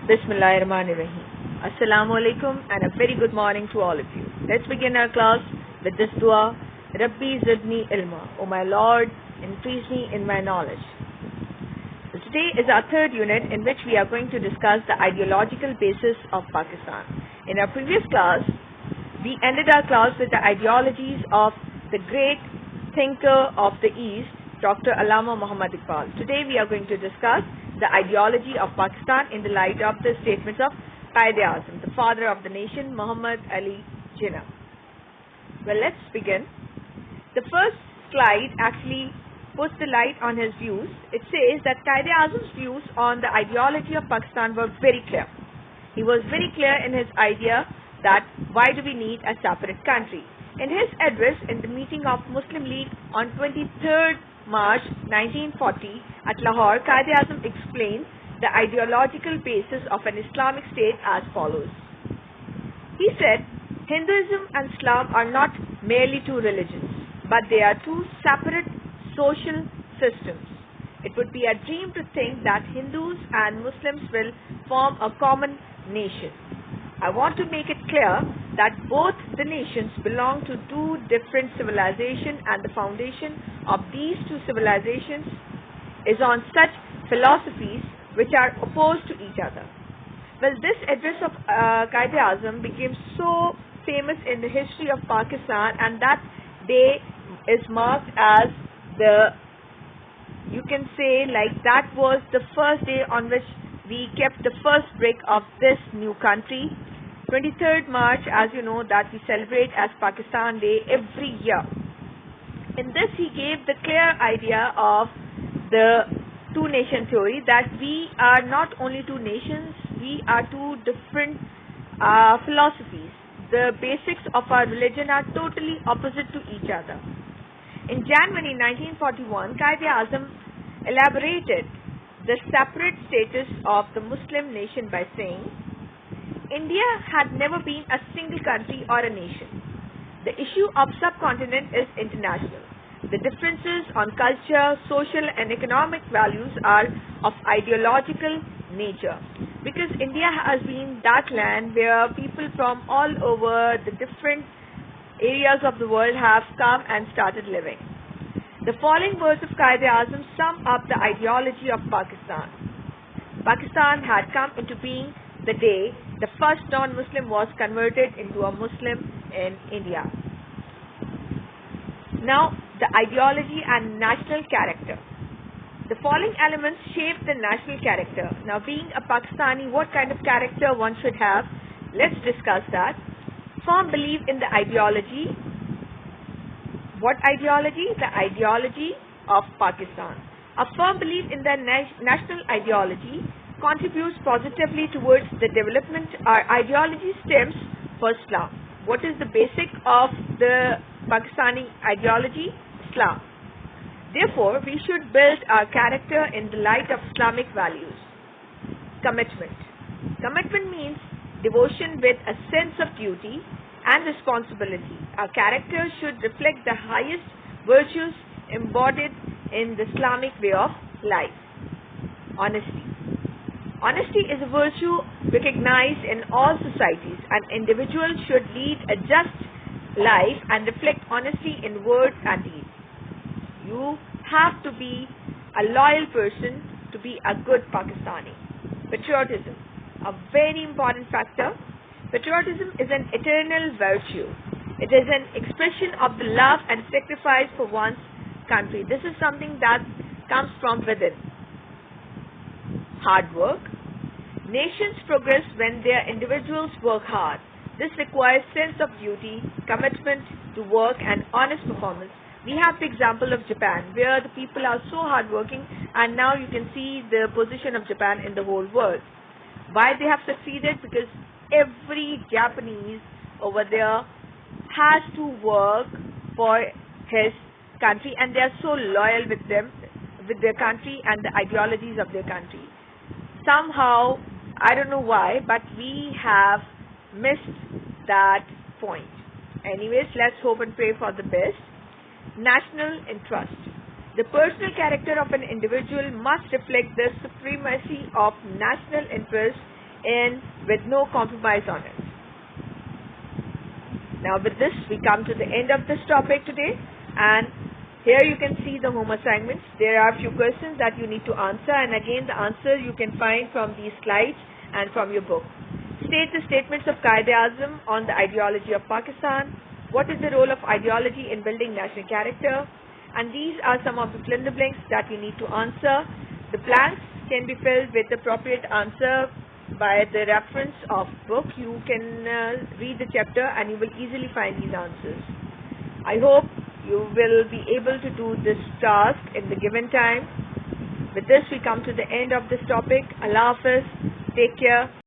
Bismillahirrahmanirrahim. Assalamu alaikum and a very good morning to all of you. Let's begin our class with this dua. Rabbi zidni ilma. O my Lord, increase me in my knowledge. So today is our third unit in which we are going to discuss the ideological basis of Pakistan. In our previous class, we ended our class with the ideologies of the great thinker of the East, Dr. Allama Muhammad Iqbal. Today we are going to discuss the ideology of Pakistan in the light of the statements of Quaid-e-Azam, the father of the nation, Muhammad Ali Jinnah. Well, let's begin. The first slide actually puts the light on his views. It says that Quaid-e-Azam's views on the ideology of Pakistan were very clear. He was very clear in his idea that why do we need a separate country. In his address in the meeting of Muslim League on 23rd March 1940 at Lahore, Quaid-e-Azam explained the ideological basis of an Islamic state as follows. He said, Hinduism and Islam are not merely two religions, but they are two separate social systems. It would be a dream to think that Hindus and Muslims will form a common nation. I want to make it clear that both the nations belong to two different civilizations and the foundation of these two civilizations is on such philosophies which are opposed to each other. Well, this address of Quaid-e-Azam became so famous in the history of Pakistan, and that day is marked as you can say like that was the first day on which we kept the first brick of this new country. 23rd March, as you know, that we celebrate as Pakistan Day every year. In this, he gave the clear idea of the two-nation theory, that we are not only two nations, we are two different philosophies. The basics of our religion are totally opposite to each other. In January 1941, Quaid-e-Azam elaborated the separate status of the Muslim nation by saying, India had never been a single country or a nation. The issue of subcontinent is international. The differences on culture, social and economic values are of ideological nature, because India has been that land where people from all over the different areas of the world have come and started living. The following words of Quaid-e-Azam sum up the ideology of Pakistan. Pakistan had come into being the day the first non-Muslim was converted into a Muslim in India. Now, the ideology and national character. The following elements shape the national character. Now, being a Pakistani, what kind of character one should have? Let's discuss that. Firm belief in the ideology. What ideology? The ideology of Pakistan. A firm belief in the national ideology contributes positively towards the development. Our ideology stems for Islam. What is the basic of the Pakistani ideology? Islam. Therefore, we should build our character in the light of Islamic values. Commitment. Commitment means devotion with a sense of duty and responsibility. Our character should reflect the highest virtues embodied in the Islamic way of life. Honesty. Honesty is a virtue recognized in all societies. An individual should lead a just life and reflect honesty in word and deed. You have to be a loyal person to be a good Pakistani. Patriotism, a very important factor. Patriotism is an eternal virtue. It is an expression of the love and sacrifice for one's country. This is something that comes from within. Hard work. Nations progress when their individuals work hard. This requires sense of duty, commitment to work and honest performance. We have the example of Japan, where the people are so hardworking, and now you can see the position of Japan in the whole world. Why they have succeeded? Because every Japanese over there has to work for his country, and they are so loyal with their country and the ideologies of their country. Somehow, I don't know why, but we have missed that point. Anyways, let's hope and pray for the best. National interest. The personal character of an individual must reflect the supremacy of national interest in with no compromise on it. Now with this, we come to the end of this topic today, and here you can see the home assignments. There are a few questions that you need to answer, and again the answer you can find from these slides and from your book. State the statements of Quaid-e-Azam on the ideology of Pakistan. What is the role of ideology in building national character? And these are some of the fill in the blanks that you need to answer. The blanks can be filled with appropriate answer by the reference of book. You can read the chapter and you will easily find these answers. I hope you will be able to do this task in the given time. With this, we come to the end of this topic. Allah Hafiz. Take care.